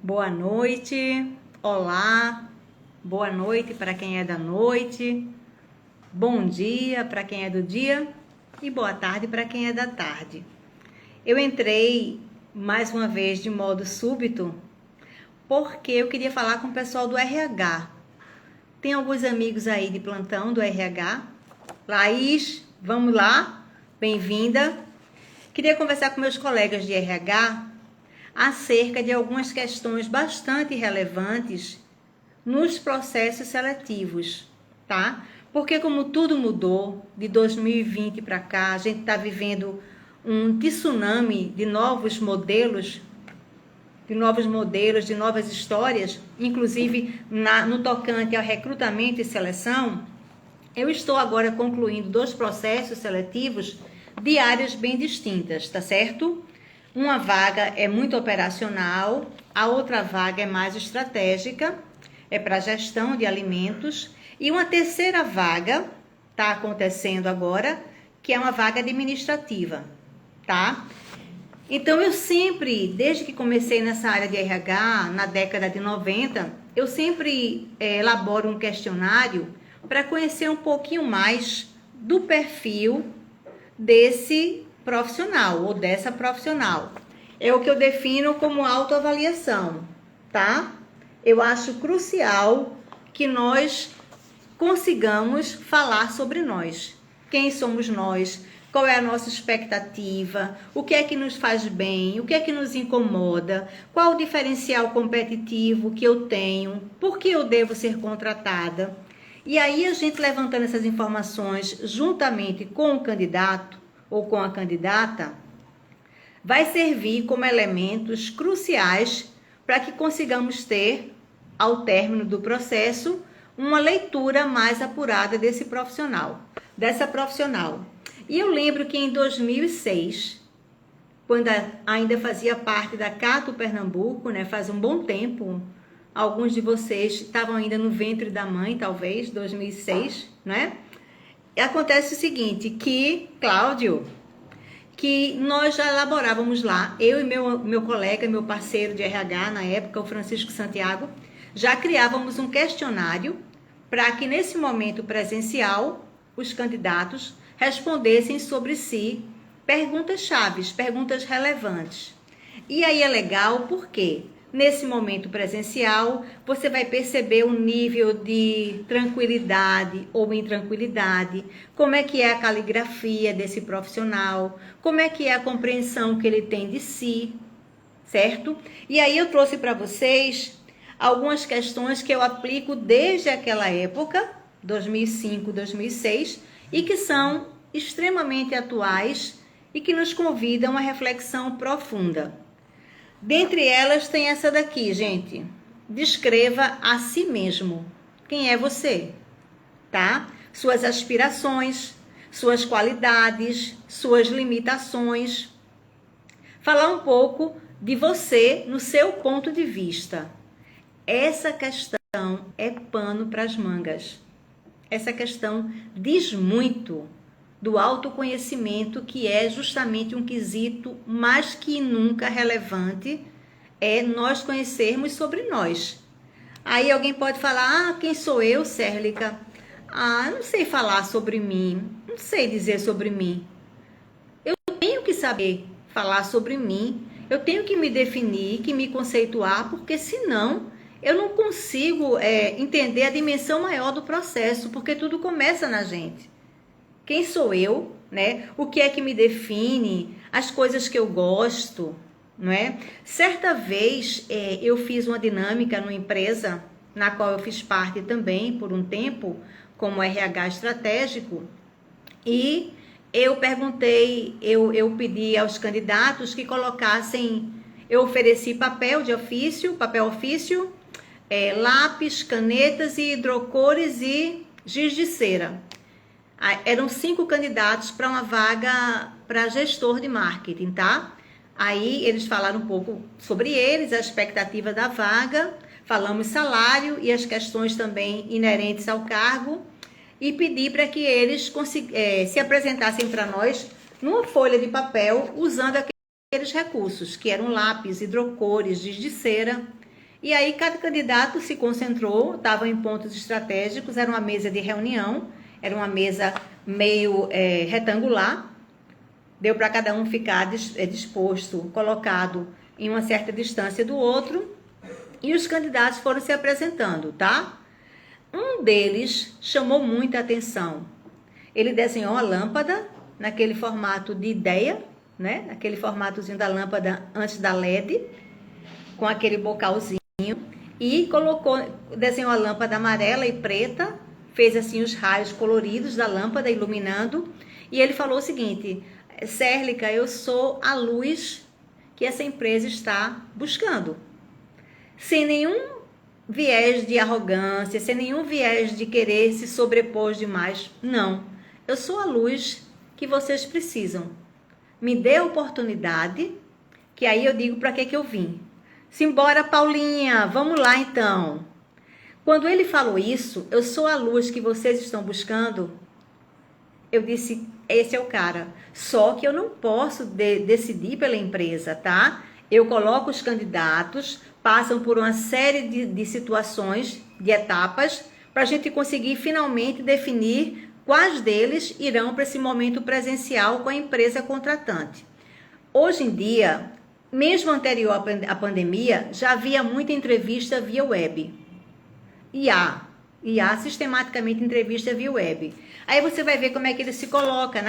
Boa noite, olá, boa noite para quem é da noite, bom dia para quem é do dia e boa tarde para quem é da tarde. Eu entrei mais uma vez de modo súbito porque eu queria falar com o pessoal do RH. Tem alguns amigos aí de plantão do RH. Laís, vamos lá, bem-vinda. Queria conversar com meus colegas de RH acerca de algumas questões bastante relevantes nos processos seletivos, tá? Porque como tudo mudou, de 2020 para cá, a gente está vivendo um tsunami de novos modelos, de novas histórias, inclusive no tocante ao recrutamento e seleção. Eu estou agora concluindo 2 processos seletivos de áreas bem distintas, tá certo? Uma vaga é muito operacional, a outra vaga é mais estratégica, é para gestão de alimentos, e uma terceira vaga está acontecendo agora, que é uma vaga administrativa, tá? Então eu sempre, desde que comecei nessa área de RH, na década de 90, eu sempre elaboro um questionário para conhecer um pouquinho mais do perfil desse profissional ou dessa profissional. É o que eu defino como autoavaliação, tá? Eu acho crucial que nós consigamos falar sobre nós. Quem somos nós? Qual é a nossa expectativa? O que é que nos faz bem? O que é que nos incomoda? Qual o diferencial competitivo que eu tenho? Por que eu devo ser contratada? E aí a gente levantando essas informações juntamente com o candidato ou com a candidata, vai servir como elementos cruciais para que consigamos ter, ao término do processo, uma leitura mais apurada desse profissional, dessa profissional. E eu lembro que em 2006, quando ainda fazia parte da Cato Pernambuco, né, faz um bom tempo, alguns de vocês estavam ainda no ventre da mãe, talvez, 2006, né? E acontece o seguinte, que, Cláudio, que nós já elaborávamos lá, eu e meu colega, meu parceiro de RH na época, o Francisco Santiago, já criávamos um questionário para que nesse momento presencial, os candidatos respondessem sobre si perguntas chaves, perguntas relevantes. E aí é legal porque nesse momento presencial, você vai perceber o nível de tranquilidade ou intranquilidade, como é que é a caligrafia desse profissional, como é que é a compreensão que ele tem de si, certo? E aí eu trouxe para vocês algumas questões que eu aplico desde aquela época, 2005, 2006, e que são extremamente atuais e que nos convidam a reflexão profunda. Dentre elas tem essa daqui, gente. Descreva a si mesmo. Quem é você? Tá? Suas aspirações, suas qualidades, suas limitações. Falar um pouco de você no seu ponto de vista. Essa questão é pano para as mangas. Essa questão diz muito do autoconhecimento, que é justamente um quesito mais que nunca relevante, é nós conhecermos sobre nós. Aí alguém pode falar, quem sou eu, Cérlica? Não sei falar sobre mim, não sei dizer sobre mim. Eu tenho que saber falar sobre mim, eu tenho que me definir, que me conceituar, porque senão eu não consigo entender a dimensão maior do processo, porque tudo começa na gente. Quem sou eu, né? O que é que me define? As coisas que eu gosto, não é? Certa vez eu fiz uma dinâmica numa empresa, na qual eu fiz parte também por um tempo, como RH estratégico, e eu perguntei, eu pedi aos candidatos que colocassem, eu ofereci papel ofício, lápis, canetas e hidrocores e giz de cera. Eram 5 candidatos para uma vaga para gestor de marketing, tá? Aí eles falaram um pouco sobre eles, a expectativa da vaga, falamos salário e as questões também inerentes ao cargo e pedi para que eles se apresentassem para nós numa folha de papel usando aqueles recursos, que eram lápis, hidrocores, giz de cera. E aí cada candidato se concentrou, estavam em pontos estratégicos, era uma mesa de reunião, era uma mesa meio retangular, deu para cada um ficar disposto, colocado em uma certa distância do outro, e os candidatos foram se apresentando, tá? Um deles chamou muita atenção. Ele desenhou a lâmpada naquele formato de ideia, né? Aquele formatozinho da lâmpada antes da LED, com aquele bocalzinho, e desenhou a lâmpada amarela e preta, fez assim os raios coloridos da lâmpada iluminando, e ele falou o seguinte: Cérlica, eu sou a luz que essa empresa está buscando. Sem nenhum viés de arrogância, sem nenhum viés de querer se sobrepor demais. Não, eu sou a luz que vocês precisam. Me dê a oportunidade, que aí eu digo para que eu vim. Simbora, Paulinha, vamos lá então. Quando ele falou isso, eu sou a luz que vocês estão buscando, eu disse, esse é o cara. Só que eu não posso decidir pela empresa, tá? Eu coloco os candidatos, passam por uma série de situações, de etapas, para a gente conseguir finalmente definir quais deles irão para esse momento presencial com a empresa contratante. Hoje em dia, mesmo anterior à pandemia, já havia muita entrevista via web. E há sistematicamente entrevista via web. Aí você vai ver como é que ele se coloca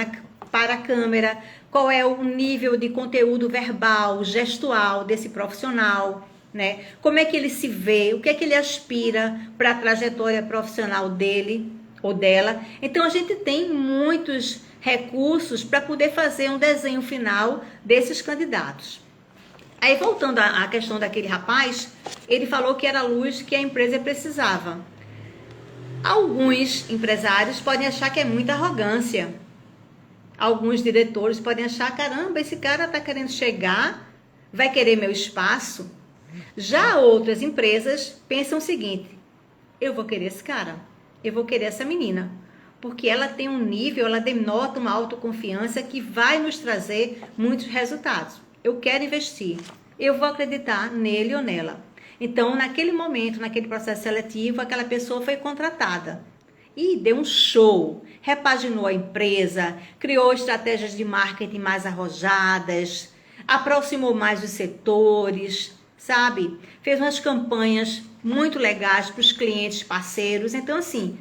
para a câmera, qual é o nível de conteúdo verbal, gestual desse profissional, né? Como é que ele se vê, o que é que ele aspira para a trajetória profissional dele ou dela. Então a gente tem muitos recursos para poder fazer um desenho final desses candidatos. Aí voltando à questão daquele rapaz, ele falou que era a luz que a empresa precisava. Alguns empresários podem achar que é muita arrogância. Alguns diretores podem achar, caramba, esse cara está querendo chegar, vai querer meu espaço. Já outras empresas pensam o seguinte: eu vou querer esse cara, eu vou querer essa menina, porque ela tem um nível, ela denota uma autoconfiança que vai nos trazer muitos resultados. Eu quero investir, eu vou acreditar nele ou nela. Então, naquele momento, naquele processo seletivo, aquela pessoa foi contratada e deu um show, repaginou a empresa, criou estratégias de marketing mais arrojadas, aproximou mais os setores, sabe? Fez umas campanhas muito legais para os clientes parceiros. Então, assim,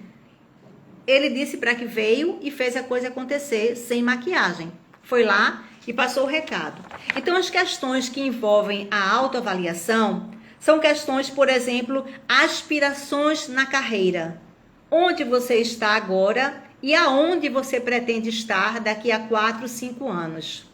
ele disse para que veio e fez a coisa acontecer sem maquiagem. Foi lá e passou o recado. Então, as questões que envolvem a autoavaliação são questões, por exemplo, aspirações na carreira. Onde você está agora e aonde você pretende estar daqui a 4, 5 anos.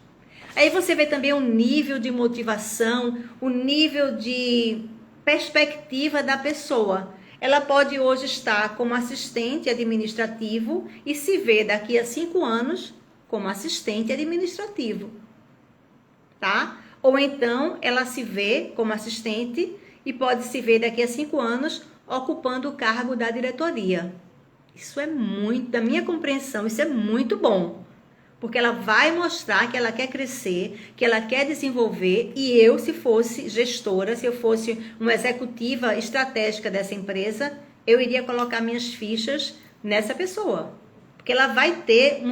Aí você vê também o nível de motivação, o nível de perspectiva da pessoa. Ela pode hoje estar como assistente administrativo e se vê daqui a 5 anos como assistente administrativo, tá? Ou então ela se vê como assistente e pode se ver daqui a 5 anos ocupando o cargo da diretoria. Isso é muito, da minha compreensão, isso é muito bom. Porque ela vai mostrar que ela quer crescer, que ela quer desenvolver, e eu, se fosse gestora, se eu fosse uma executiva estratégica dessa empresa, eu iria colocar minhas fichas nessa pessoa. Porque ela vai ter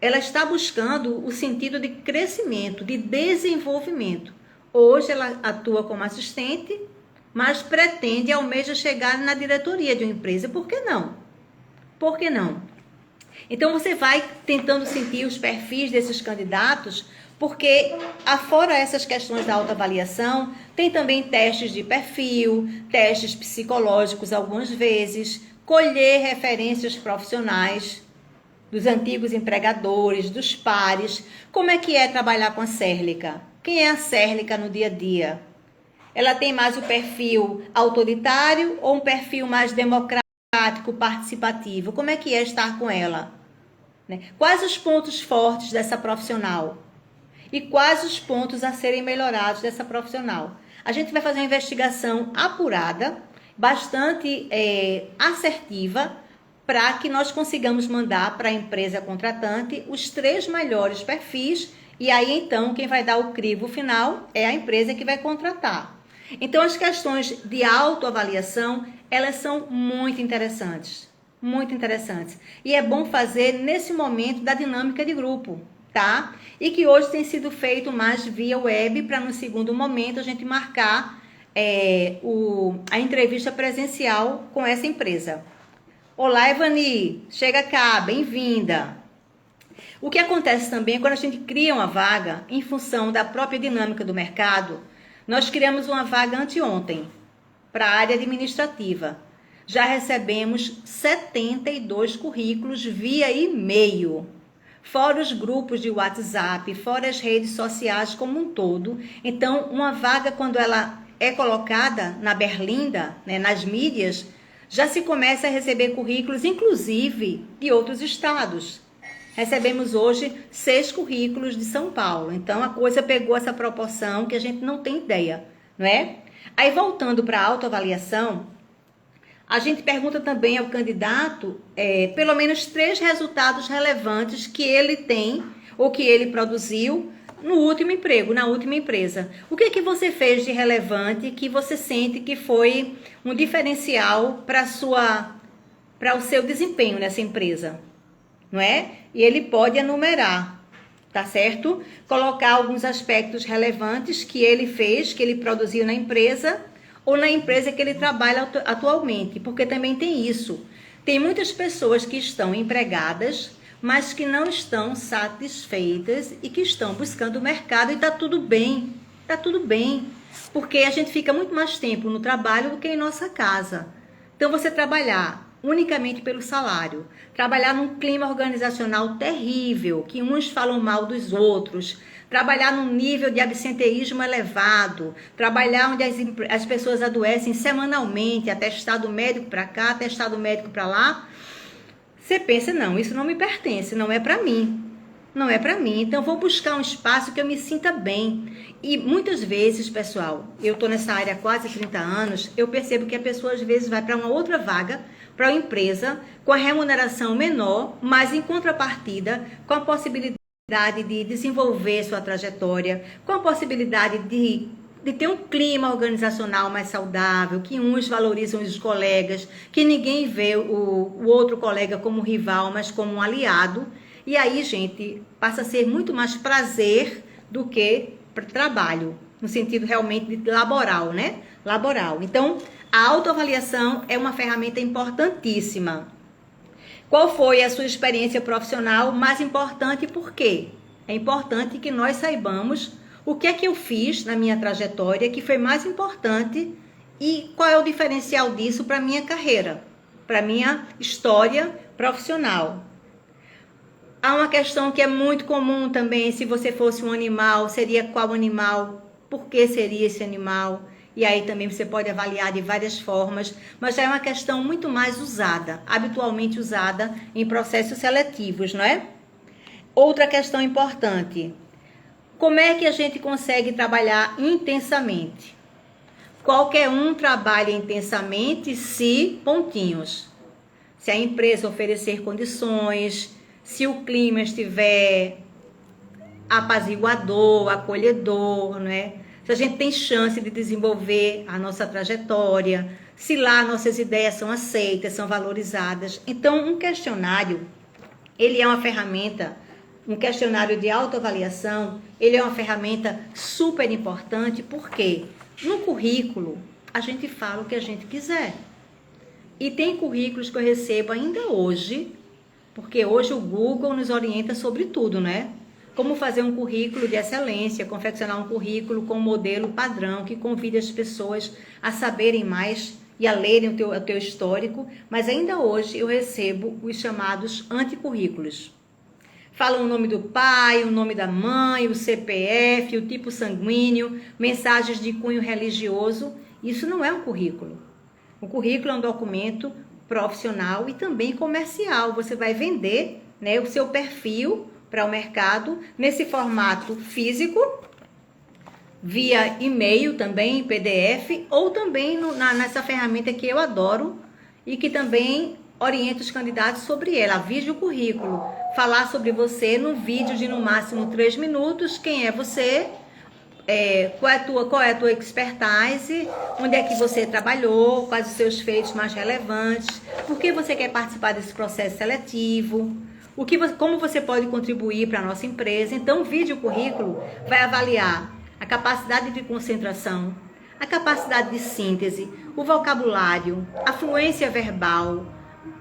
ela está buscando o sentido de crescimento, de desenvolvimento. Hoje ela atua como assistente, mas pretende, almeja chegar na diretoria de uma empresa. Por que não? Por que não? Então, você vai tentando sentir os perfis desses candidatos, porque, afora essas questões da autoavaliação, tem também testes de perfil, testes psicológicos algumas vezes, colher referências profissionais dos antigos empregadores, dos pares. Como é que é trabalhar com a Cérlica? Quem é a Cérlica no dia a dia? Ela tem mais o perfil autoritário ou um perfil mais democrático, participativo? Como é que é estar com ela? Quais os pontos fortes dessa profissional? E quais os pontos a serem melhorados dessa profissional? A gente vai fazer uma investigação apurada, bastante assertiva, para que nós consigamos mandar para a empresa contratante os 3 melhores perfis, e aí então quem vai dar o crivo final é a empresa que vai contratar. Então, as questões de autoavaliação, elas são muito interessantes. Muito interessantes. E é bom fazer nesse momento da dinâmica de grupo, tá? E que hoje tem sido feito mais via web, para no segundo momento a gente marcar a entrevista presencial com essa empresa. Olá, Evani, chega cá, bem-vinda. O que acontece também é quando a gente cria uma vaga em função da própria dinâmica do mercado. Nós criamos uma vaga anteontem para a área administrativa. Já recebemos 72 currículos via e-mail, fora os grupos de WhatsApp, fora as redes sociais como um todo. Então, uma vaga, quando ela é colocada na berlinda, né, nas mídias, já se começa a receber currículos, inclusive de outros estados. Recebemos hoje 6 currículos de São Paulo. Então, a coisa pegou essa proporção que a gente não tem ideia, não é? Aí, voltando para a autoavaliação, a gente pergunta também ao candidato pelo menos 3 resultados relevantes que ele tem ou que ele produziu no último emprego, na última empresa. O que é que você fez de relevante que você sente que foi um diferencial para o seu desempenho nessa empresa, não é? E ele pode enumerar, tá certo? Colocar alguns aspectos relevantes que ele fez, que ele produziu na empresa ou na empresa que ele trabalha atualmente, porque também tem isso. Tem muitas pessoas que estão empregadas, mas que não estão satisfeitas e que estão buscando o mercado, e tá tudo bem, porque a gente fica muito mais tempo no trabalho do que em nossa casa. Então, você trabalhar unicamente pelo salário, trabalhar num clima organizacional terrível, que uns falam mal dos outros, trabalhar num nível de absenteísmo elevado, trabalhar onde as pessoas adoecem semanalmente, atestado médico para cá, atestado médico para lá. Você pensa, não, isso não me pertence, não é para mim. Não é para mim, então vou buscar um espaço que eu me sinta bem. E muitas vezes, pessoal, eu estou nessa área há quase 30 anos, eu percebo que a pessoa às vezes vai para uma outra vaga, para uma empresa, com a remuneração menor, mas em contrapartida, com a possibilidade de desenvolver sua trajetória, com a possibilidade de ter um clima organizacional mais saudável, que uns valorizam os colegas, que ninguém vê o outro colega como rival, mas como um aliado. E aí, gente, passa a ser muito mais prazer do que trabalho, no sentido realmente de laboral, né? Laboral. Então, a autoavaliação é uma ferramenta importantíssima. Qual foi a sua experiência profissional mais importante e por quê? É importante que nós saibamos o que é que eu fiz na minha trajetória que foi mais importante e qual é o diferencial disso para a minha carreira, para a minha história profissional. Há uma questão que é muito comum também, se você fosse um animal, seria qual animal? Por que seria esse animal? E aí também você pode avaliar de várias formas, mas já é uma questão muito mais usada, habitualmente usada em processos seletivos, não é? Outra questão importante, como é que a gente consegue trabalhar intensamente? Qualquer um trabalha intensamente se, pontinhos, se a empresa oferecer condições, se o clima estiver apaziguador, acolhedor, né? Se a gente tem chance de desenvolver a nossa trajetória, se lá nossas ideias são aceitas, são valorizadas. Então, um questionário, ele é uma ferramenta, um questionário de autoavaliação, ele é uma ferramenta super importante, porque no currículo a gente fala o que a gente quiser. E tem currículos que eu recebo ainda hoje, porque hoje o Google nos orienta sobre tudo, né? Como fazer um currículo de excelência, confeccionar um currículo com um modelo padrão que convide as pessoas a saberem mais e a lerem o teu histórico, mas ainda hoje eu recebo os chamados anticurrículos. Falam o nome do pai, o nome da mãe, o CPF, o tipo sanguíneo, mensagens de cunho religioso. Isso não é um currículo. O currículo é um documento profissional e também comercial. Você vai vender, né, o seu perfil para o mercado nesse formato físico, via e-mail também, PDF, ou também nessa ferramenta que eu adoro e que também orienta os candidatos sobre ela, a vídeo currículo. Falar sobre você num vídeo de no máximo 3 minutos, quem é você, qual é a tua expertise, onde é que você trabalhou, quais os seus feitos mais relevantes, por que você quer participar desse processo seletivo, como você pode contribuir para a nossa empresa. Então, o vídeo currículo vai avaliar a capacidade de concentração, a capacidade de síntese, o vocabulário, a fluência verbal,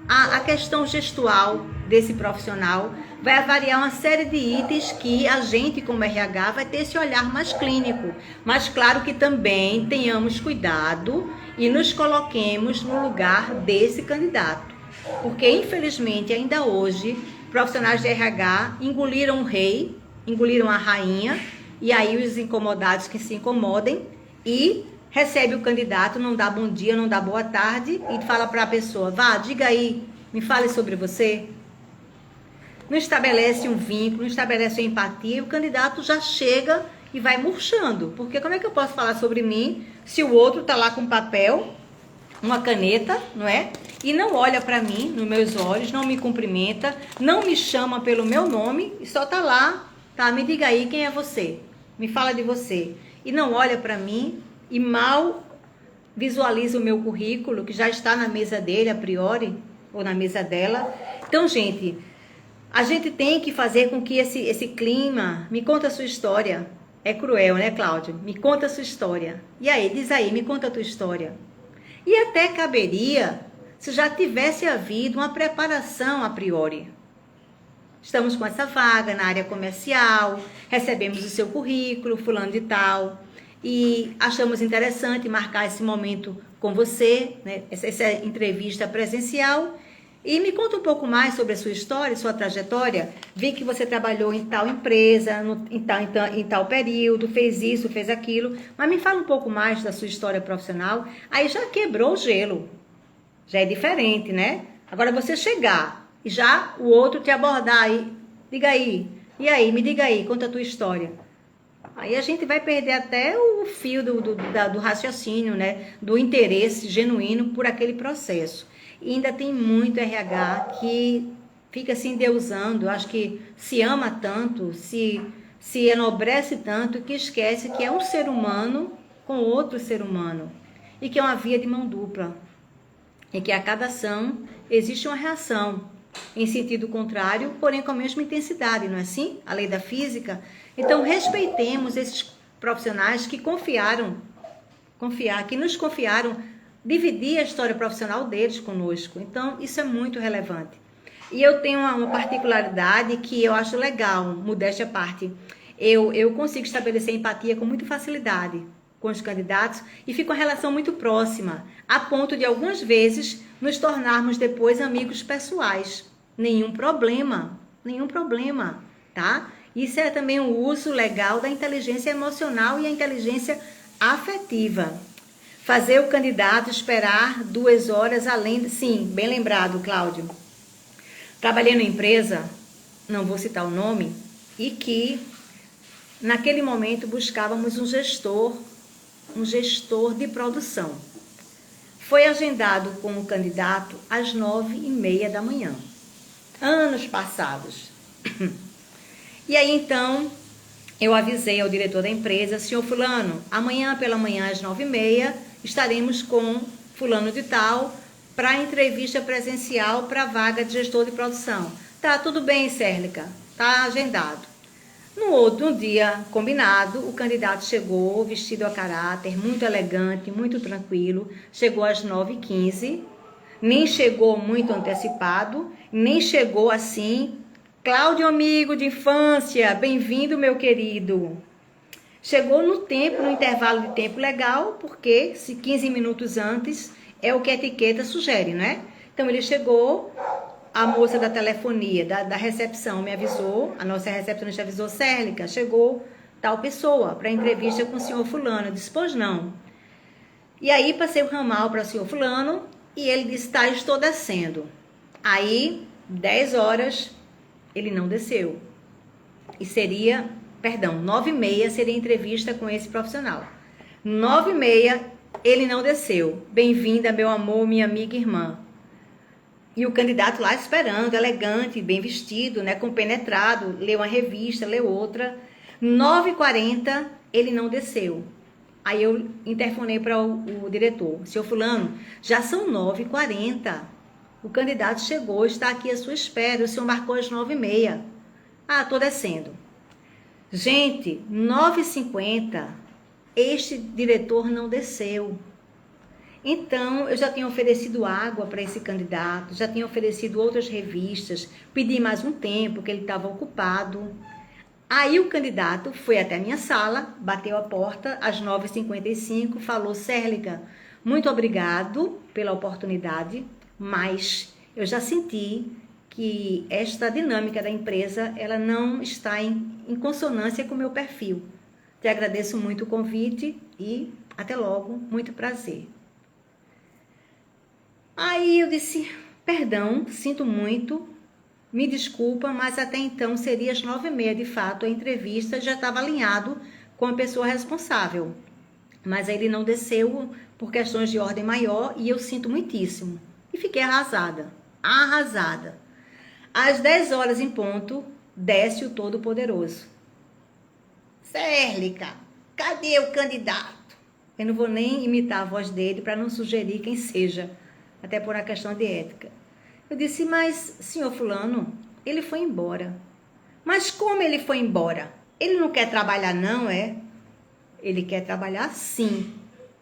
a questão gestual desse profissional, vai avaliar uma série de itens que a gente, como RH, vai ter esse olhar mais clínico. Mas claro que também tenhamos cuidado e nos coloquemos no lugar desse candidato. Porque, infelizmente, ainda hoje, profissionais de RH engoliram o rei, engoliram a rainha, e aí os incomodados que se incomodem e recebe o candidato, não dá bom dia, não dá boa tarde e fala para a pessoa, vá, diga aí, me fale sobre você. Não estabelece um vínculo, não estabelece uma empatia, e o candidato já chega e vai murchando. Porque como é que eu posso falar sobre mim se o outro está lá com papel, uma caneta, não é? E não olha para mim, nos meus olhos, não me cumprimenta, não me chama pelo meu nome e só tá lá, tá? Me diga aí quem é você, me fala de você. E não olha para mim e mal visualiza o meu currículo, que já está na mesa dele a priori, ou na mesa dela. Então, gente, a gente tem que fazer com que esse clima... Me conta a sua história. É cruel, né, Cláudio? Me conta a sua história. E aí, diz aí, me conta a tua história. E até caberia se já tivesse havido uma preparação a priori. Estamos com essa vaga na área comercial, recebemos o seu currículo, fulano de tal, e achamos interessante marcar esse momento com você, né, essa entrevista presencial. E me conta um pouco mais sobre a sua história, sua trajetória. Vi que você trabalhou em tal empresa, em tal período, fez isso, fez aquilo. Mas me fala um pouco mais da sua história profissional. Aí já quebrou o gelo. Já é diferente, né? Agora você chegar e já o outro te abordar aí. Diga aí. E aí, me diga aí, conta a tua história. Aí a gente vai perder até o fio do raciocínio, né? Do interesse genuíno por aquele processo. E ainda tem muito RH que fica se endeusando, acho que se ama tanto, se enobrece tanto, que esquece que é um ser humano com outro ser humano. E que é uma via de mão dupla. E que a cada ação existe uma reação em sentido contrário, porém com a mesma intensidade, não é assim? A lei da física. Então, respeitemos esses profissionais que que nos confiaram dividir a história profissional deles conosco. Então, isso é muito relevante. E eu tenho uma particularidade que eu acho legal, modéstia à parte. Eu consigo estabelecer empatia com muita facilidade com os candidatos e fica uma relação muito próxima, a ponto de algumas vezes nos tornarmos depois amigos pessoais. Nenhum problema, tá? Isso é também um uso legal da inteligência emocional e a inteligência afetiva. Fazer o candidato esperar 2 horas além... Sim, bem lembrado, Cláudio. Trabalhei numa empresa, não vou citar o nome, e que naquele momento buscávamos um gestor de produção. Foi agendado com o candidato às 9h30 da manhã. Anos passados. E aí, então, eu avisei ao diretor da empresa, senhor fulano, amanhã pela manhã às 9h30, estaremos com fulano de tal para entrevista presencial para a vaga de gestor de produção. Tá, tudo bem, Cérlica, tá agendado. No dia combinado, o candidato chegou vestido a caráter, muito elegante, muito tranquilo, chegou às 9h15, nem chegou muito antecipado, nem chegou assim, Cláudio, amigo de infância, bem-vindo, meu querido. Chegou no intervalo de tempo legal, porque se 15 minutos antes é o que a etiqueta sugere, né? Então ele chegou, a moça da telefonia, da recepção me avisou, a nossa recepcionista avisou, Cérlica, chegou tal pessoa para entrevista com o senhor fulano. Eu disse, pois não. E aí passei o ramal para o senhor fulano e ele disse, tá, estou descendo. Aí, 10 horas, ele não desceu. E 9h30 seria entrevista com esse profissional. 9h30, ele não desceu. Bem-vinda, meu amor, minha amiga e irmã. E o candidato lá esperando, elegante, bem vestido, né, compenetrado, leu uma revista, leu outra. 9h40, Ele não desceu. Aí eu interfonei para o diretor. Senhor fulano, já são 9h40. O candidato chegou, está aqui à sua espera. O senhor marcou às 9h30. Ah, estou descendo. Gente, 9h50, este diretor não desceu. Então, eu já tinha oferecido água para esse candidato, já tinha oferecido outras revistas, pedi mais um tempo, que ele estava ocupado. Aí o candidato foi até a minha sala, bateu a porta às 9h55, falou: Cérlica, muito obrigado pela oportunidade, mas eu já senti que esta dinâmica da empresa, ela não está em consonância com o meu perfil. Te agradeço muito o convite e até logo, muito prazer. Aí eu disse: perdão, sinto muito, me desculpa, mas até então seria às 9h30, de fato, a entrevista já estava alinhado com a pessoa responsável. Mas ele não desceu por questões de ordem maior e eu sinto muitíssimo. E fiquei arrasada, arrasada. Às 10h em ponto, desce o Todo-Poderoso. Cérlica, cadê o candidato? Eu não vou nem imitar a voz dele para não sugerir quem seja, até por uma questão de ética. Eu disse: mas, senhor fulano, ele foi embora. Mas como ele foi embora? Ele não quer trabalhar não, é? Ele quer trabalhar sim,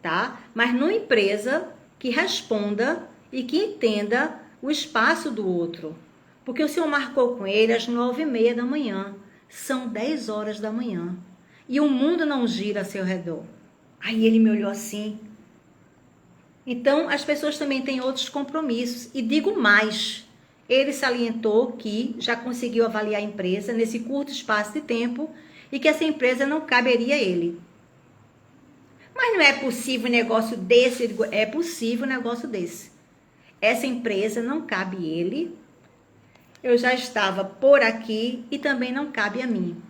tá? Mas numa empresa que responda e que entenda o espaço do outro. Porque o senhor marcou com ele às 9h30. São 10h. E o mundo não gira a seu redor. Aí ele me olhou assim. Então, as pessoas também têm outros compromissos. E digo mais, ele salientou que já conseguiu avaliar a empresa nesse curto espaço de tempo e que essa empresa não caberia a ele. Mas não é possível um negócio desse? É possível um negócio desse. Essa empresa não cabe ele. Eu já estava por aqui e também não cabe a mim.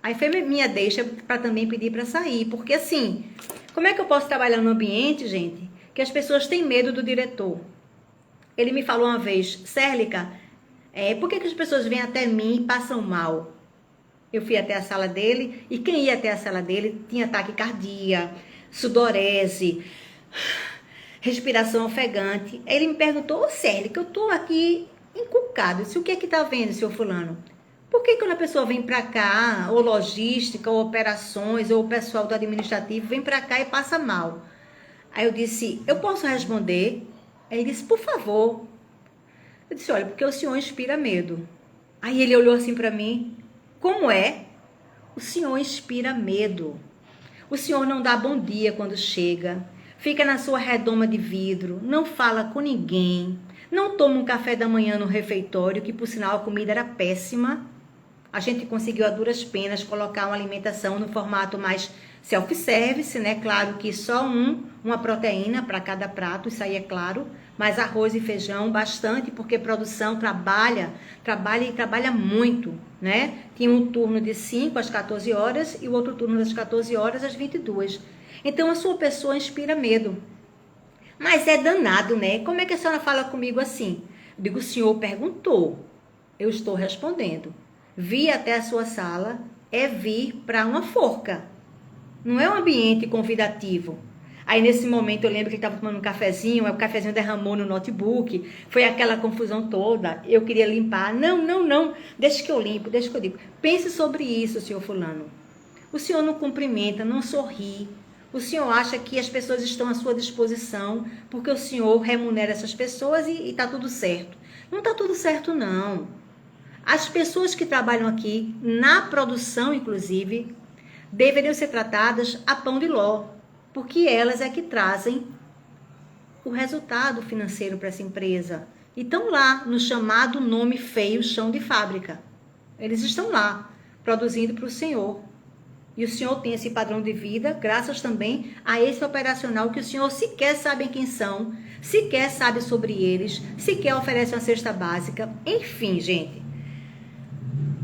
Aí foi minha deixa para também pedir para sair. Porque assim, como é que eu posso trabalhar num ambiente, gente, que as pessoas têm medo do diretor? Ele me falou uma vez: Cérlica, por que as pessoas vêm até mim e passam mal? Eu fui até a sala dele e quem ia até a sala dele tinha taquicardia, sudorese, respiração ofegante. Aí ele me perguntou: Cérlica, eu estou aqui encucado. Eu disse: o que é que tá vendo, seu fulano? Por que quando a pessoa vem para cá, ou logística, ou operações, ou o pessoal do administrativo vem para cá e passa mal? Aí eu disse: eu posso responder? Aí ele disse: por favor. Eu disse: olha, porque o senhor inspira medo. Aí ele olhou assim para mim: como é? O senhor inspira medo. O senhor não dá bom dia quando chega, fica na sua redoma de vidro, não fala com ninguém, não toma um café da manhã no refeitório, que por sinal a comida era péssima. A gente conseguiu a duras penas colocar uma alimentação no formato mais self-service, né? Claro que só uma proteína para cada prato, isso aí é claro. Mas arroz e feijão bastante, porque produção trabalha muito, né? Tinha um turno de 5 às 14 horas e o outro turno das 14 horas às 22. Então a sua pessoa inspira medo. Mas é danado, né? Como é que a senhora fala comigo assim? Eu digo: o senhor perguntou, eu estou respondendo. Vir até a sua sala é vir para uma forca. Não é um ambiente convidativo. Aí nesse momento eu lembro que ele estava tomando um cafezinho, aí o cafezinho derramou no notebook, foi aquela confusão toda, eu queria limpar. Não, deixa que eu limpo, deixa que eu limpo. Pense sobre isso, senhor fulano. O senhor não cumprimenta, não sorri. O senhor acha que as pessoas estão à sua disposição porque o senhor remunera essas pessoas e está tudo certo. Não está tudo certo, não. As pessoas que trabalham aqui, na produção inclusive, deveriam ser tratadas a pão de ló, porque elas é que trazem o resultado financeiro para essa empresa. E estão lá, no chamado nome feio, chão de fábrica. Eles estão lá, produzindo para o senhor. E o senhor tem esse padrão de vida, graças também a esse operacional que o senhor sequer sabe quem são, sequer sabe sobre eles, sequer oferece uma cesta básica. Enfim, gente.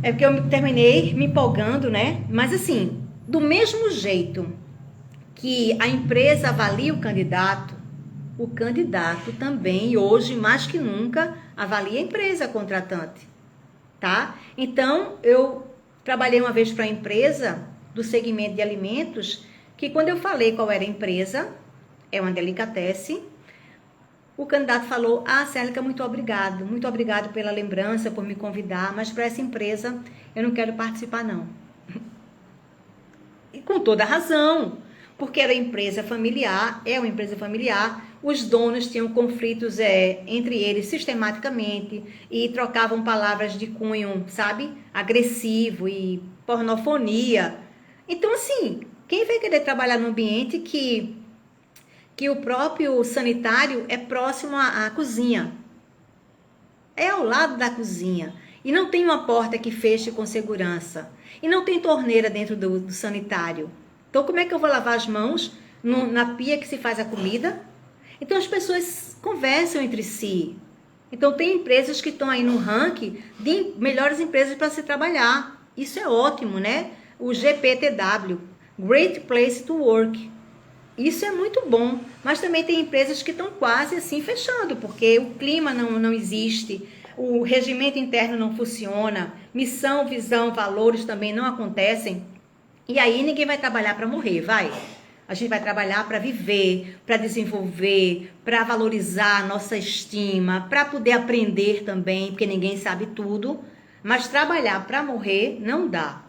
É porque eu terminei me empolgando, né? Mas assim, do mesmo jeito que a empresa avalia o candidato também, hoje, mais que nunca, avalia a empresa contratante, tá? Então, eu trabalhei uma vez para a empresa do segmento de alimentos, que quando eu falei qual era a empresa, é uma delicatessen, o candidato falou: ah, Célica, muito obrigado pela lembrança, por me convidar, mas para essa empresa eu não quero participar não. E com toda razão, porque era empresa familiar, é uma empresa familiar, os donos tinham conflitos entre eles sistematicamente e trocavam palavras de cunho, sabe, agressivo e pornofonia. Então, assim, quem vai querer trabalhar num ambiente que o próprio sanitário é próximo à cozinha? É ao lado da cozinha. E não tem uma porta que feche com segurança. E não tem torneira dentro do sanitário. Então, como é que eu vou lavar as mãos na pia que se faz a comida? Então, as pessoas conversam entre si. Então, tem empresas que estão aí no ranking de melhores empresas para se trabalhar. Isso é ótimo, né? O GPTW, Great Place to Work. Isso é muito bom. Mas também tem empresas que estão quase assim fechando, porque o clima não existe, o regimento interno não funciona, missão, visão, valores também não acontecem. E aí ninguém vai trabalhar para morrer, vai? A gente vai trabalhar para viver, para desenvolver, para valorizar a nossa estima, para poder aprender também, porque ninguém sabe tudo. Mas trabalhar para morrer não dá.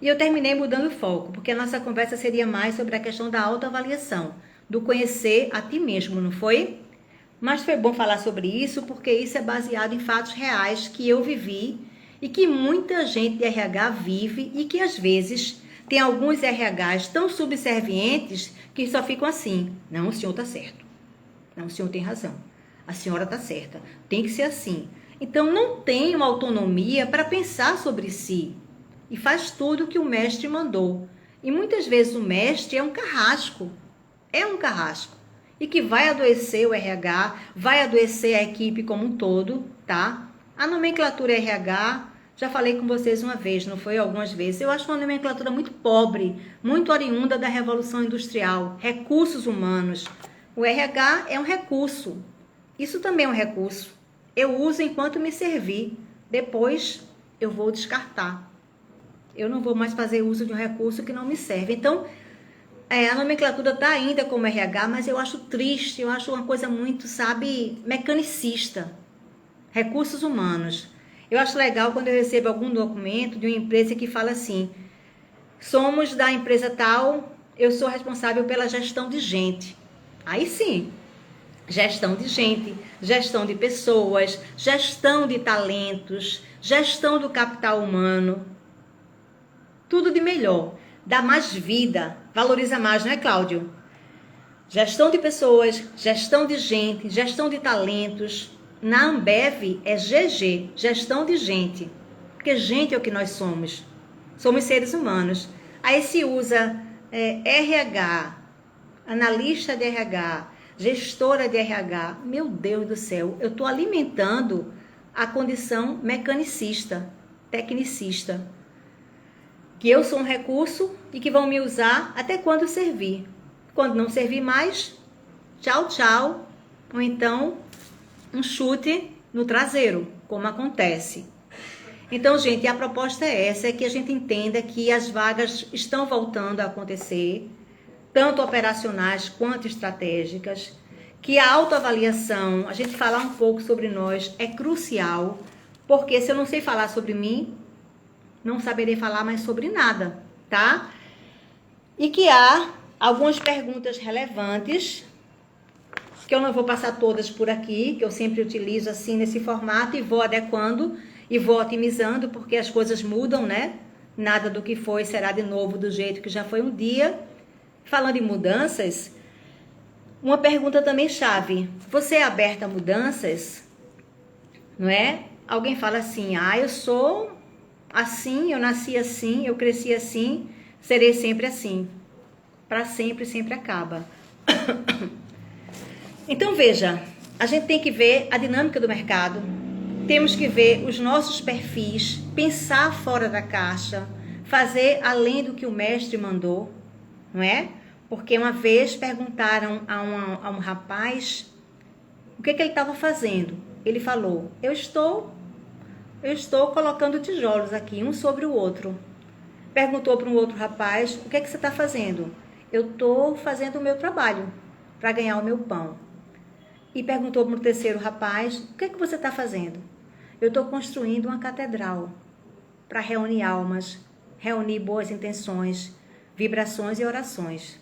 E eu terminei mudando o foco, porque a nossa conversa seria mais sobre a questão da autoavaliação, do conhecer a ti mesmo, não foi? Mas foi bom falar sobre isso, porque isso é baseado em fatos reais que eu vivi e que muita gente de RH vive e que às vezes tem alguns RHs tão subservientes que só ficam assim: não, o senhor está certo, não, o senhor tem razão, a senhora está certa, tem que ser assim. Então não tem uma autonomia para pensar sobre si e faz tudo o que o mestre mandou. E muitas vezes o mestre é um carrasco, e que vai adoecer o RH, vai adoecer a equipe como um todo, tá? A nomenclatura RH, já falei com vocês uma vez, não foi? Algumas vezes. Eu acho uma nomenclatura muito pobre, muito oriunda da Revolução Industrial, recursos humanos. O RH é um recurso. Isso também é um recurso. Eu uso enquanto me servir. Depois eu vou descartar. Eu não vou mais fazer uso de um recurso que não me serve. Então, a nomenclatura está ainda como RH, mas eu acho triste, eu acho uma coisa muito, sabe, mecanicista. Recursos humanos. Eu acho legal quando eu recebo algum documento de uma empresa que fala assim: somos da empresa tal, eu sou responsável pela gestão de gente. Aí sim, gestão de gente, gestão de pessoas, gestão de talentos, gestão do capital humano. Tudo de melhor, dá mais vida, valoriza mais, não é, Cláudio? Gestão de pessoas, gestão de gente, gestão de talentos. Na Ambev é GG, gestão de gente, porque gente é o que nós somos seres humanos. Aí se usa RH, analista de RH, gestora de RH. Meu Deus do céu, eu estou alimentando a condição mecanicista, tecnicista, que eu sou um recurso e que vão me usar até quando servir. Quando não servir mais, tchau, tchau. Ou então, um chute no traseiro, como acontece. Então, gente, a proposta é essa, é que a gente entenda que as vagas estão voltando a acontecer, tanto operacionais quanto estratégicas, que a autoavaliação, a gente falar um pouco sobre nós é crucial, porque se eu não sei falar sobre mim, não saberei falar mais sobre nada, tá? E que há algumas perguntas relevantes, que eu não vou passar todas por aqui, que eu sempre utilizo assim nesse formato e vou adequando e vou otimizando, porque as coisas mudam, né? Nada do que foi será de novo do jeito que já foi um dia. Falando em mudanças, uma pergunta também chave: você é aberta a mudanças? Não é? Alguém fala assim: eu sou assim, eu nasci assim, eu cresci assim, serei sempre assim. Para sempre, sempre acaba. Então veja, a gente tem que ver a dinâmica do mercado, temos que ver os nossos perfis, pensar fora da caixa, fazer além do que o mestre mandou, não é? Porque uma vez perguntaram a um rapaz o que ele estava fazendo. Ele falou: eu estou colocando tijolos aqui, um sobre o outro. perguntou para um outro rapaz, o que é que você está fazendo? Eu estou fazendo o meu trabalho para ganhar o meu pão. E perguntou para o terceiro rapaz, o que é que você está fazendo? Eu estou construindo uma catedral para reunir almas, reunir boas intenções, vibrações e orações.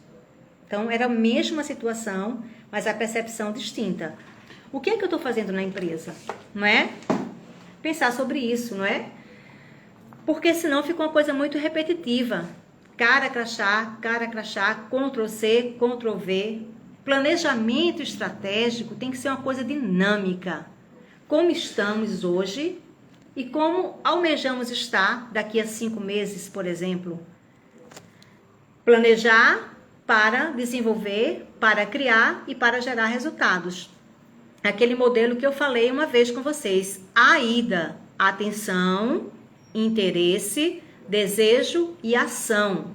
Então, era a mesma situação, mas a percepção distinta. O que é que eu estou fazendo na empresa? Não é? Pensar sobre isso, não é? Porque senão fica uma coisa muito repetitiva. Cara crachá, Ctrl+C, Ctrl+V. Planejamento estratégico tem que ser uma coisa dinâmica. Como estamos hoje e como almejamos estar daqui a 5 meses, por exemplo. Planejar para desenvolver, para criar e para gerar resultados. Aquele modelo que eu falei uma vez com vocês. AIDA, atenção, interesse, desejo e ação.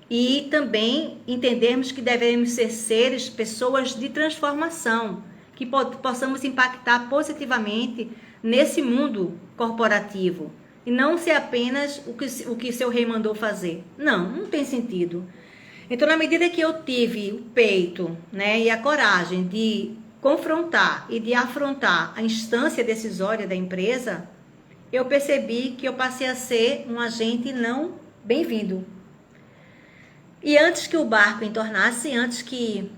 E também entendermos que devemos ser seres, pessoas de transformação, que possamos impactar positivamente nesse mundo corporativo. E não ser apenas o que seu rei mandou fazer. Não tem sentido. Então, na medida que eu tive o peito, né, e a coragem de confrontar e de afrontar a instância decisória da empresa, eu percebi que eu passei a ser um agente não bem-vindo. E antes que o barco entornasse, antes que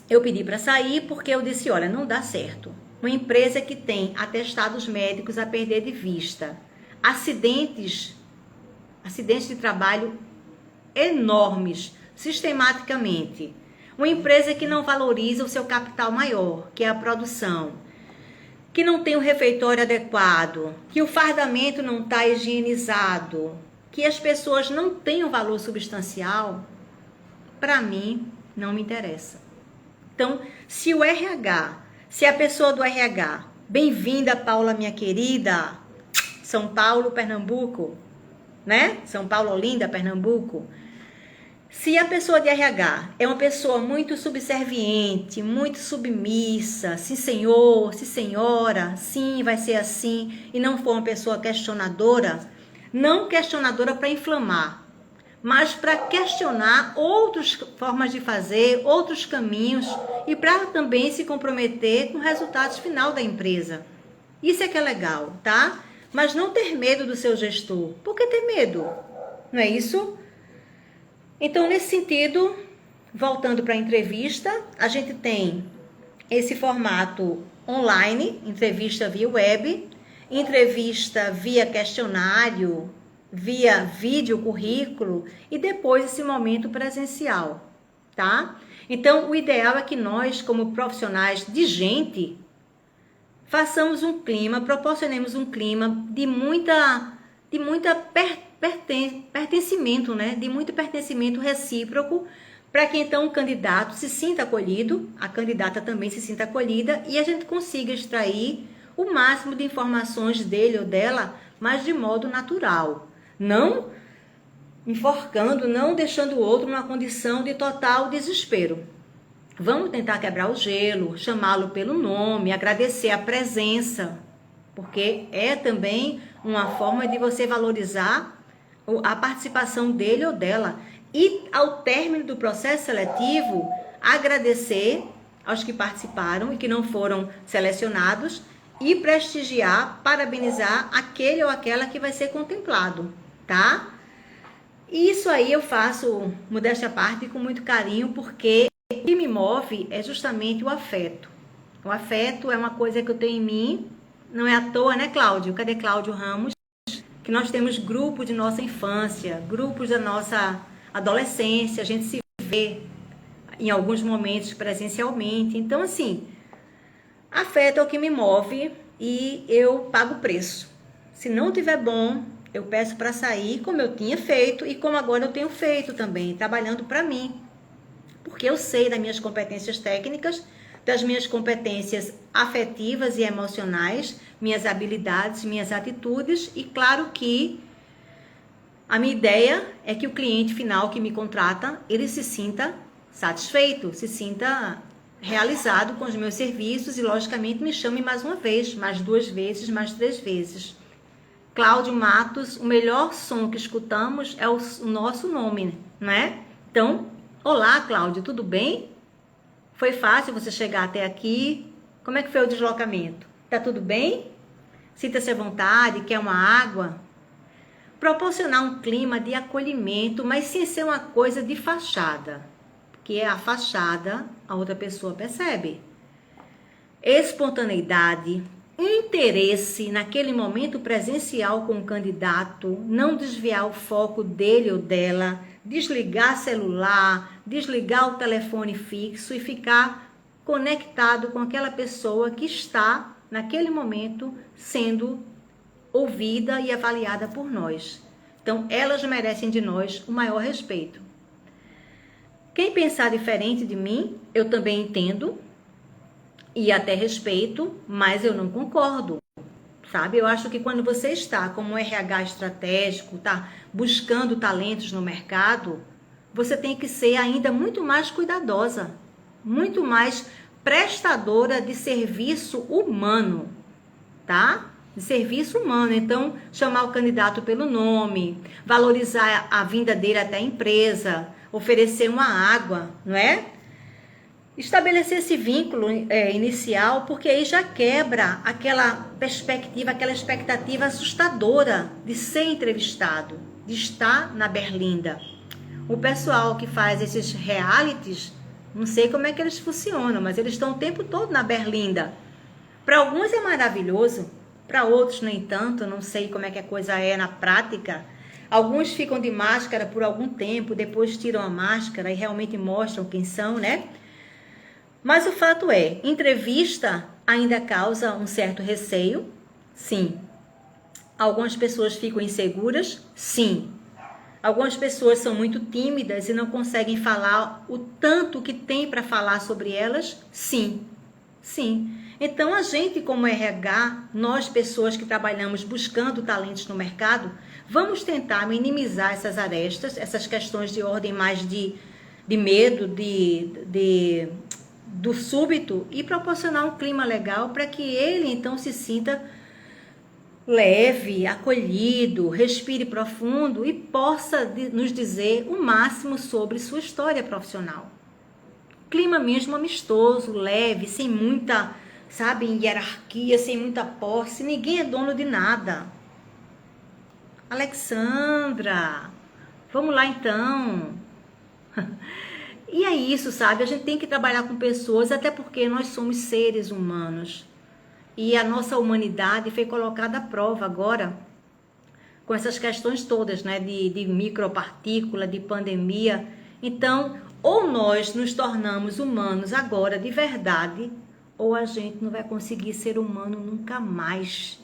eu pedi para sair, porque eu disse, olha, não dá certo. Uma empresa que tem atestados médicos a perder de vista, acidentes de trabalho enormes, sistematicamente. Uma empresa que não valoriza o seu capital maior, que é a produção, que não tem o refeitório adequado, que o fardamento não está higienizado, que as pessoas não têm um valor substancial, para mim, não me interessa. Então, se a pessoa do RH, bem-vinda, Paula, minha querida, São Paulo, Pernambuco, né? São Paulo, Olinda, Pernambuco. Se a pessoa de RH é uma pessoa muito subserviente, muito submissa, sim senhor, sim senhora, sim, vai ser assim, e não for uma pessoa questionadora, não questionadora para inflamar, mas para questionar outras formas de fazer, outros caminhos e para também se comprometer com o resultado final da empresa. Isso é que é legal, tá? Mas não ter medo do seu gestor. Por que ter medo? Não é isso? Então, nesse sentido, voltando para a entrevista, a gente tem esse formato online, entrevista via web, entrevista via questionário, via vídeo currículo e depois esse momento presencial, tá? Então, o ideal é que nós, como profissionais de gente, façamos um clima, proporcionemos um clima de muita pertencimento, né? De muito pertencimento recíproco, para que então o candidato se sinta acolhido, a candidata também se sinta acolhida e a gente consiga extrair o máximo de informações dele ou dela, mas de modo natural. Não enforcando, não deixando o outro numa condição de total desespero. Vamos tentar quebrar o gelo, chamá-lo pelo nome, agradecer a presença, porque é também uma forma de você valorizar a participação dele ou dela. E ao término do processo seletivo, agradecer aos que participaram e que não foram selecionados e prestigiar, parabenizar aquele ou aquela que vai ser contemplado, tá? E isso aí eu faço, modéstia à parte, com muito carinho, porque o que me move é justamente o afeto. O afeto é uma coisa que eu tenho em mim, não é à toa, né, Cláudio? Cadê Cláudio Ramos? Que nós temos grupos de nossa infância, grupos da nossa adolescência, a gente se vê em alguns momentos presencialmente. Então, assim, afeto é o que me move e eu pago o preço. Se não tiver bom, eu peço para sair, como eu tinha feito e como agora eu tenho feito também, trabalhando para mim. Porque eu sei das minhas competências técnicas, das minhas competências afetivas e emocionais, minhas habilidades, minhas atitudes e claro que a minha ideia é que o cliente final que me contrata, ele se sinta satisfeito, se sinta realizado com os meus serviços e logicamente me chame mais uma vez, mais 2 vezes, mais 3 vezes. Cláudio Matos, o melhor som que escutamos é o nosso nome, né? Então, olá, Cláudio, tudo bem? Foi fácil você chegar até aqui? Como é que foi o deslocamento? Tá tudo bem? Sinta-se à vontade, quer uma água? Proporcionar um clima de acolhimento, mas sem ser uma coisa de fachada, porque a fachada a outra pessoa percebe. Espontaneidade, interesse naquele momento presencial com o candidato, não desviar o foco dele ou dela, desligar celular, desligar o telefone fixo e ficar conectado com aquela pessoa que está naquele momento sendo ouvida e avaliada por nós. Então, elas merecem de nós o maior respeito. Quem pensar diferente de mim, eu também entendo e até respeito, mas eu não concordo, sabe? Eu acho que quando você está como um RH estratégico, tá buscando talentos no mercado, você tem que ser ainda muito mais cuidadosa, muito mais prestadora de serviço humano, tá? De serviço humano. Então, chamar o candidato pelo nome, valorizar a vinda dele até a empresa, oferecer uma água, não é? Estabelecer esse vínculo inicial, porque aí já quebra aquela perspectiva, aquela expectativa assustadora de ser entrevistado, de estar na berlinda. O pessoal que faz esses realities, não sei como é que eles funcionam, mas eles estão o tempo todo na berlinda. Para alguns é maravilhoso, para outros nem tanto, não sei como é que a coisa é na prática. Alguns ficam de máscara por algum tempo, depois tiram a máscara e realmente mostram quem são, né? Mas o fato é, entrevista ainda causa um certo receio, sim. Algumas pessoas ficam inseguras, sim. Algumas pessoas são muito tímidas e não conseguem falar o tanto que tem para falar sobre elas, sim. Sim. Então, a gente como RH, nós pessoas que trabalhamos buscando talentos no mercado, vamos tentar minimizar essas arestas, essas questões de ordem mais de medo, do súbito e proporcionar um clima legal para que ele então se sinta leve, acolhido, respire profundo e possa nos dizer o máximo sobre sua história profissional. Clima mesmo amistoso, leve, sem muita, sabe, hierarquia, sem muita posse, ninguém é dono de nada. Alexandra, vamos lá então. E é isso, sabe? A gente tem que trabalhar com pessoas, até porque nós somos seres humanos. E a nossa humanidade foi colocada à prova agora, com essas questões todas, né? De micropartícula, de pandemia. Então, ou nós nos tornamos humanos agora de verdade, ou a gente não vai conseguir ser humano nunca mais.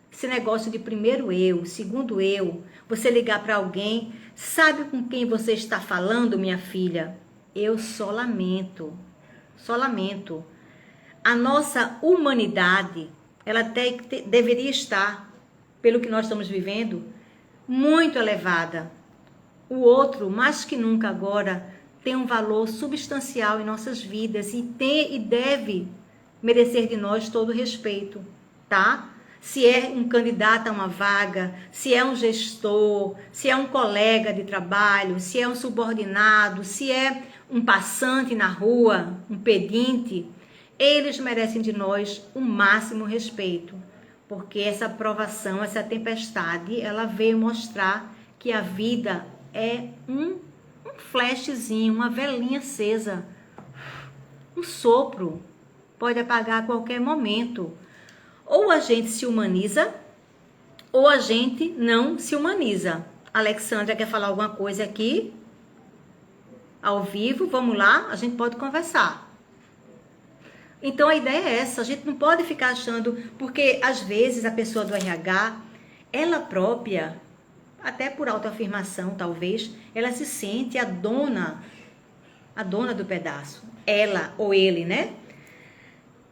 Esse negócio de primeiro eu, segundo eu, você ligar para alguém, sabe com quem você está falando, minha filha? Eu só lamento, só lamento. A nossa humanidade, ela até deveria estar, pelo que nós estamos vivendo, muito elevada. O outro, mais que nunca agora, tem um valor substancial em nossas vidas e tem e deve merecer de nós todo o respeito, tá? Se é um candidato a uma vaga, se é um gestor, se é um colega de trabalho, se é um subordinado, se é um passante na rua, um pedinte, eles merecem de nós o máximo respeito, porque essa provação, essa tempestade, ela veio mostrar que a vida é um flashzinho, uma velinha acesa, um sopro, pode apagar a qualquer momento. Ou a gente se humaniza, ou a gente não se humaniza. Alexandra quer falar alguma coisa aqui? Ao vivo, vamos lá, a gente pode conversar. Então a ideia é essa, a gente não pode ficar achando, porque às vezes a pessoa do RH, ela própria, até por autoafirmação talvez, ela se sente a dona do pedaço, ela ou ele, né?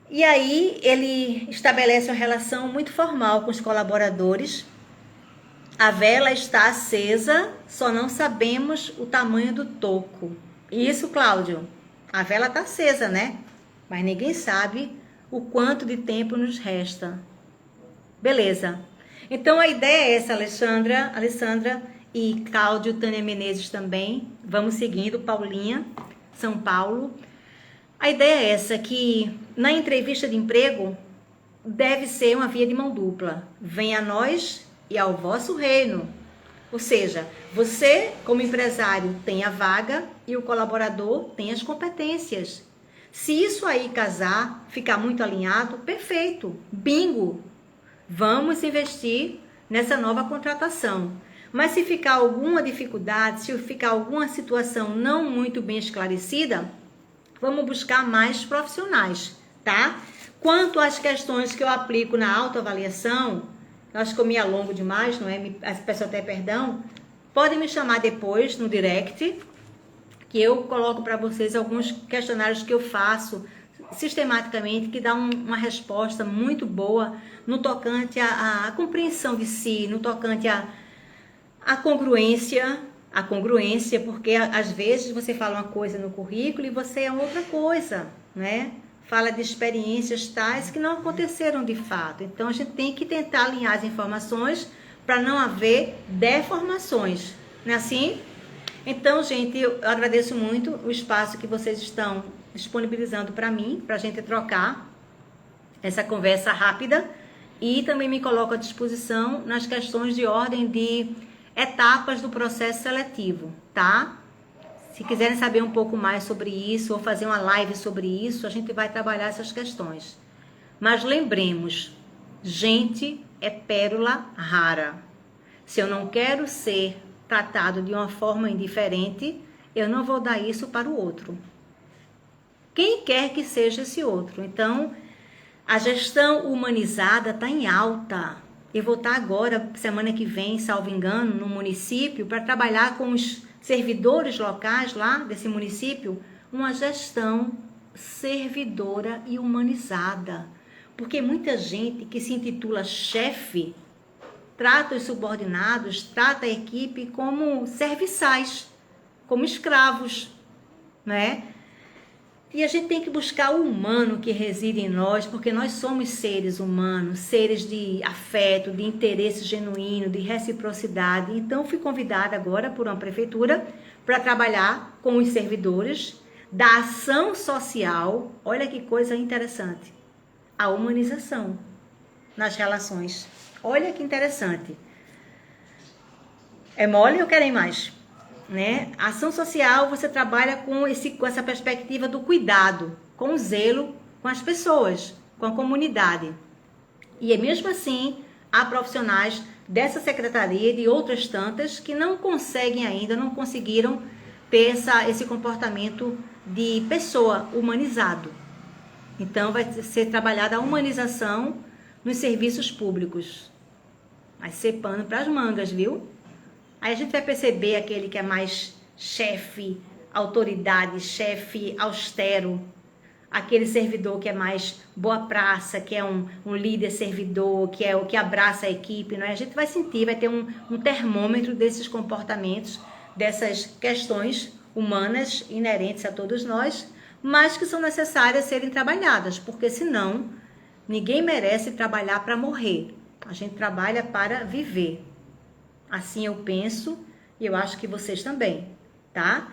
E aí ele estabelece uma relação muito formal com os colaboradores. A vela está acesa, só não sabemos o tamanho do toco. Isso, Cláudio, a vela está acesa, né? Mas ninguém sabe o quanto de tempo nos resta. Beleza. Então a ideia é essa, Alessandra e Cláudio, Tânia Menezes também. Vamos seguindo, Paulinha, São Paulo. A ideia é essa, que na entrevista de emprego deve ser uma via de mão dupla. Venha a nós e ao vosso reino. Ou seja, você, como empresário, tem a vaga e o colaborador tem as competências. Se isso aí casar, ficar muito alinhado, perfeito, bingo! Vamos investir nessa nova contratação. Mas se ficar alguma dificuldade, se ficar alguma situação não muito bem esclarecida, vamos buscar mais profissionais, tá? Quanto às questões que eu aplico na autoavaliação, acho que eu me alongo demais, não é? Peço até perdão. Podem me chamar depois no direct, que eu coloco para vocês alguns questionários que eu faço sistematicamente, que dá uma resposta muito boa no tocante à compreensão de si, no tocante à congruência, porque às vezes você fala uma coisa no currículo e você é outra coisa, né? Fala de experiências tais que não aconteceram de fato. Então a gente tem que tentar alinhar as informações para não haver deformações, não é assim? Então, gente, eu agradeço muito o espaço que vocês estão disponibilizando para mim, para a gente trocar essa conversa rápida, e também me coloco à disposição nas questões de ordem de etapas do processo seletivo, tá? Se quiserem saber um pouco mais sobre isso ou fazer uma live sobre isso, a gente vai trabalhar essas questões. Mas lembremos, gente é pérola rara. Se eu não quero ser tratado de uma forma indiferente, eu não vou dar isso para o outro. Quem quer que seja esse outro. Então, a gestão humanizada está em alta. Eu vou estar agora, semana que vem, salvo engano, no município, para trabalhar com os servidores locais lá desse município, uma gestão servidora e humanizada. Porque muita gente que se intitula chefe trata os subordinados, trata a equipe como serviçais, como escravos, né? E a gente tem que buscar o humano que reside em nós, porque nós somos seres humanos, seres de afeto, de interesse genuíno, de reciprocidade. Então, fui convidada agora por uma prefeitura para trabalhar com os servidores da ação social. Olha que coisa interessante. A humanização nas relações. Olha que interessante. É mole ou querem mais? Né? Ação social, você trabalha com essa perspectiva do cuidado, com o zelo com as pessoas, com a comunidade. E mesmo assim, há profissionais dessa secretaria e de outras tantas que não conseguem ainda, não conseguiram ter esse comportamento de pessoa humanizado. Então, vai ser trabalhada a humanização nos serviços públicos. Vai ser pano para as mangas, viu? Aí a gente vai perceber aquele que é mais chefe, autoridade, chefe austero, aquele servidor que é mais boa praça, que é um líder servidor, que é o que abraça a equipe, não é? A gente vai sentir, vai ter um termômetro desses comportamentos, dessas questões humanas inerentes a todos nós, mas que são necessárias serem trabalhadas, porque senão ninguém merece trabalhar para morrer. A gente trabalha para viver. Assim eu penso e eu acho que vocês também, tá?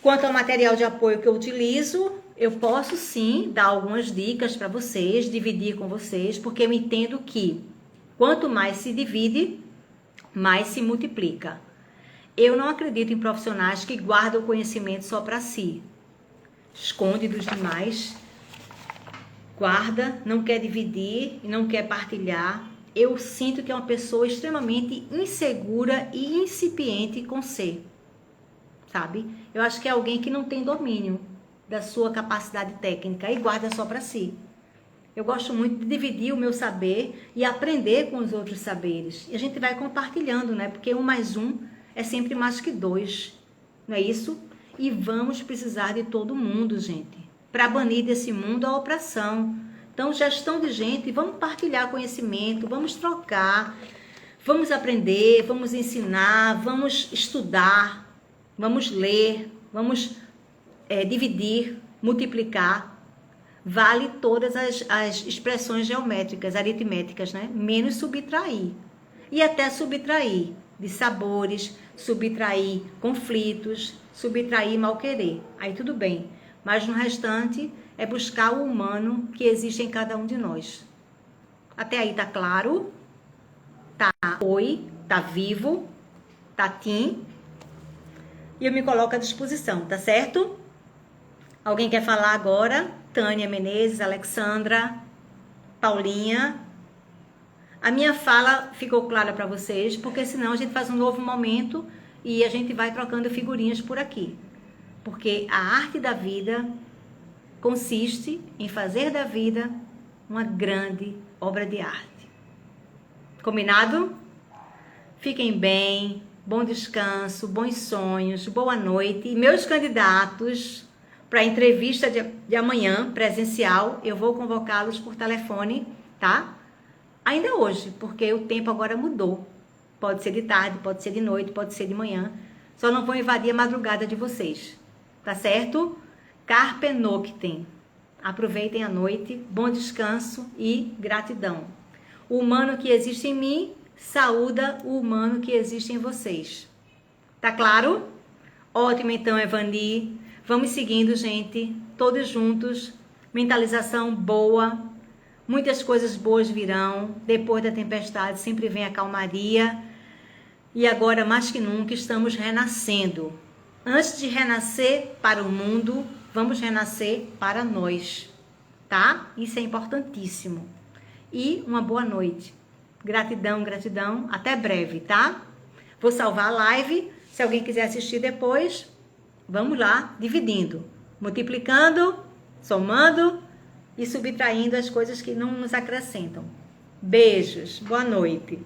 Quanto ao material de apoio que eu utilizo, eu posso sim dar algumas dicas para vocês, dividir com vocês, porque eu entendo que quanto mais se divide, mais se multiplica. Eu não acredito em profissionais que guardam o conhecimento só para si. Esconde dos demais, guarda, não quer dividir e não quer partilhar. Eu sinto que é uma pessoa extremamente insegura e incipiente com ser, sabe? Eu acho que é alguém que não tem domínio da sua capacidade técnica e guarda só para si. Eu gosto muito de dividir o meu saber e aprender com os outros saberes. E a gente vai compartilhando, né? Porque 1 mais 1 é sempre mais que 2, não é isso? E vamos precisar de todo mundo, gente, para banir desse mundo a opressão. Então, gestão de gente, vamos partilhar conhecimento, vamos trocar, vamos aprender, vamos ensinar, vamos estudar, vamos ler, vamos dividir, multiplicar, vale todas as expressões geométricas, aritméticas, né? Menos subtrair. E até subtrair de sabores, subtrair conflitos, subtrair mal-querer. Aí tudo bem. Mas no restante é buscar o humano que existe em cada um de nós. Até aí tá claro? Tá oi, tá vivo, tá tim. E eu me coloco à disposição, tá certo? Alguém quer falar agora? Tânia Menezes, Alexandra, Paulinha. A minha fala ficou clara para vocês, porque senão a gente faz um novo momento e a gente vai trocando figurinhas por aqui. Porque a arte da vida consiste em fazer da vida uma grande obra de arte. Combinado? Fiquem bem, bom descanso, bons sonhos, boa noite. E meus candidatos para a entrevista de amanhã, presencial, eu vou convocá-los por telefone, tá? Ainda hoje, porque o tempo agora mudou. Pode ser de tarde, pode ser de noite, pode ser de manhã. Só não vou invadir a madrugada de vocês, tá certo? Carpe noctem. Aproveitem a noite, bom descanso e gratidão. O humano que existe em mim saúda o humano que existe em vocês. Tá claro? Ótimo então, Evani. Vamos seguindo, gente, todos juntos. Mentalização boa. Muitas coisas boas virão. Depois da tempestade sempre vem a calmaria. E agora, mais que nunca, estamos renascendo. Antes de renascer para o mundo, vamos renascer para nós. Tá? Isso é importantíssimo. E uma boa noite. Gratidão, gratidão. Até breve, tá? Vou salvar a live. Se alguém quiser assistir depois, vamos lá, dividindo, multiplicando, somando e subtraindo as coisas que não nos acrescentam. Beijos, boa noite.